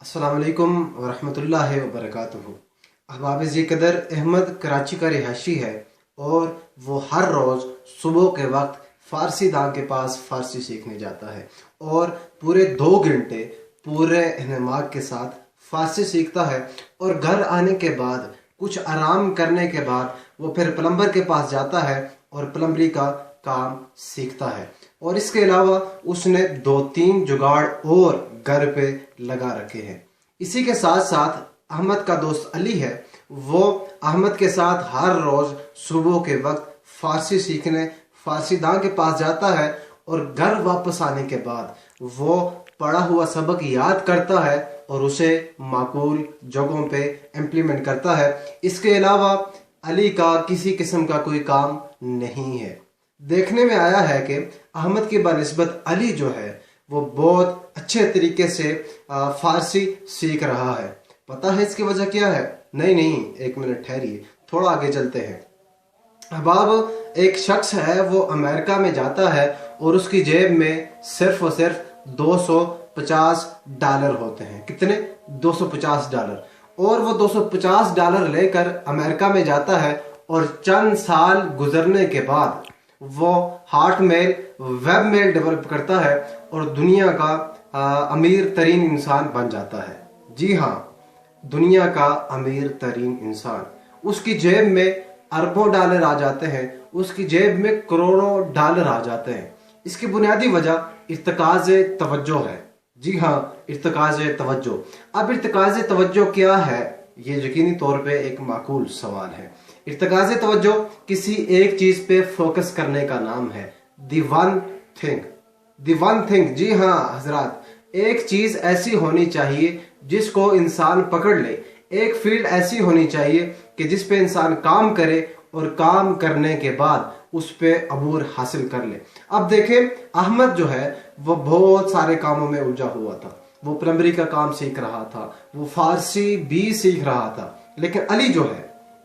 السلام علیکم ورحمۃ اللہ وبرکاتہ۔ احباب ذی قدر، احمد کراچی کا رہائشی ہے اور وہ ہر روز صبح کے وقت فارسی داں کے پاس فارسی سیکھنے جاتا ہے اور پورے 2 گھنٹے پورے انہماک کے ساتھ فارسی سیکھتا ہے، اور گھر آنے کے بعد کچھ آرام کرنے کے بعد وہ پھر پلمبر کے پاس جاتا ہے اور پلمبری کا کام سیکھتا ہے، اور اس کے علاوہ اس نے 2-3 جگاڑ اور گھر پہ لگا رکھے ہیں۔ اسی کے ساتھ ساتھ احمد کا دوست علی ہے، وہ احمد کے ساتھ ہر روز صبح کے وقت فارسی سیکھنے فارسی داں کے پاس جاتا ہے، اور گھر واپس آنے کے بعد وہ پڑھا ہوا سبق یاد کرتا ہے اور اسے معقول جگہوں پہ امپلیمنٹ کرتا ہے۔ اس کے علاوہ علی کا کسی قسم کا کوئی کام نہیں ہے۔ دیکھنے میں آیا ہے کہ احمد کی بنسبت علی جو ہے وہ بہت اچھے طریقے سے فارسی سیکھ رہا ہے۔ پتہ ہے اس کی وجہ کیا ہے؟ نہیں، ایک منٹ ٹھہریے، تھوڑا آگے چلتے ہیں۔ احباب، ایک شخص ہے، وہ امریکہ میں جاتا ہے اور اس کی جیب میں صرف اور صرف $250 ہوتے ہیں۔ کتنے؟ $250۔ اور وہ $250 لے کر امریکہ میں جاتا ہے، اور چند سال گزرنے کے بعد وہ ہاٹ میل ویب میل ڈیولپ کرتا ہے اور دنیا کا امیر ترین انسان بن جاتا ہے۔ جی ہاں، دنیا کا امیر ترین انسان۔ اس کی جیب میں اربوں ڈالر آ جاتے ہیں، اس کی جیب میں کروڑوں ڈالر آ جاتے ہیں۔ اس کی بنیادی وجہ ارتکاز توجہ ہے۔ جی ہاں، ارتکاز توجہ۔ اب ارتکاز توجہ کیا ہے؟ یہ یقینی طور پہ ایک معقول سوال ہے۔ ارتکاز توجہ کسی ایک چیز پہ فوکس کرنے کا نام ہے۔ The one thing. جی ہاں حضرات، ایک چیز ایسی ہونی چاہیے جس کو انسان پکڑ لے، ایک فیلڈ ایسی ہونی چاہیے کہ جس پہ انسان کام کرے اور کام کرنے کے بعد اس پہ عبور حاصل کر لے۔ اب دیکھیں، احمد جو ہے وہ بہت سارے کاموں میں الجھا ہوا تھا۔ وہ پلمبری کا کام سیکھ رہا تھا، وہ فارسی بھی سیکھ رہا تھا، لیکن علی جو ہے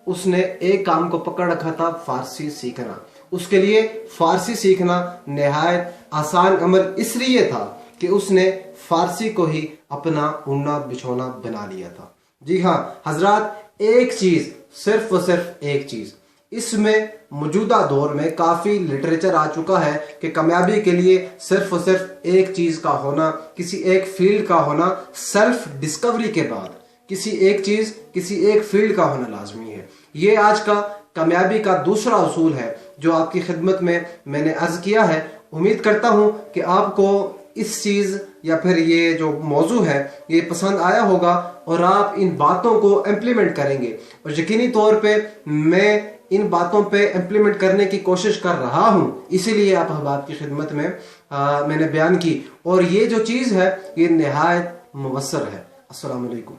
اس نے ایک کام کو پکڑ رکھا تھا، فارسی سیکھنا۔ اس کے لیے فارسی سیکھنا نہایت آسان عمل اس لیے تھا کہ اس نے فارسی کو ہی اپنا اڑنا بچھونا بنا لیا تھا۔ جی ہاں حضرات، ایک چیز، صرف و صرف ایک چیز۔ اس میں موجودہ دور میں کافی لٹریچر آ چکا ہے کہ کامیابی کے لیے صرف و صرف ایک چیز کا ہونا، کسی ایک فیلڈ کا ہونا، سیلف ڈسکوری کے بعد کسی ایک چیز، کسی ایک فیلڈ کا ہونا لازمی ہے۔ یہ آج کا کامیابی کا دوسرا اصول ہے جو آپ کی خدمت میں نے عرض کیا ہے۔ امید کرتا ہوں کہ آپ کو اس چیز یا پھر یہ جو موضوع ہے یہ پسند آیا ہوگا اور آپ ان باتوں کو امپلیمنٹ کریں گے، اور یقینی طور پہ میں ان باتوں پہ امپلیمنٹ کرنے کی کوشش کر رہا ہوں، اسی لیے آپ احباب کی خدمت میں نے بیان کی، اور یہ جو چیز ہے یہ نہایت مؤثر ہے۔ السلام علیکم۔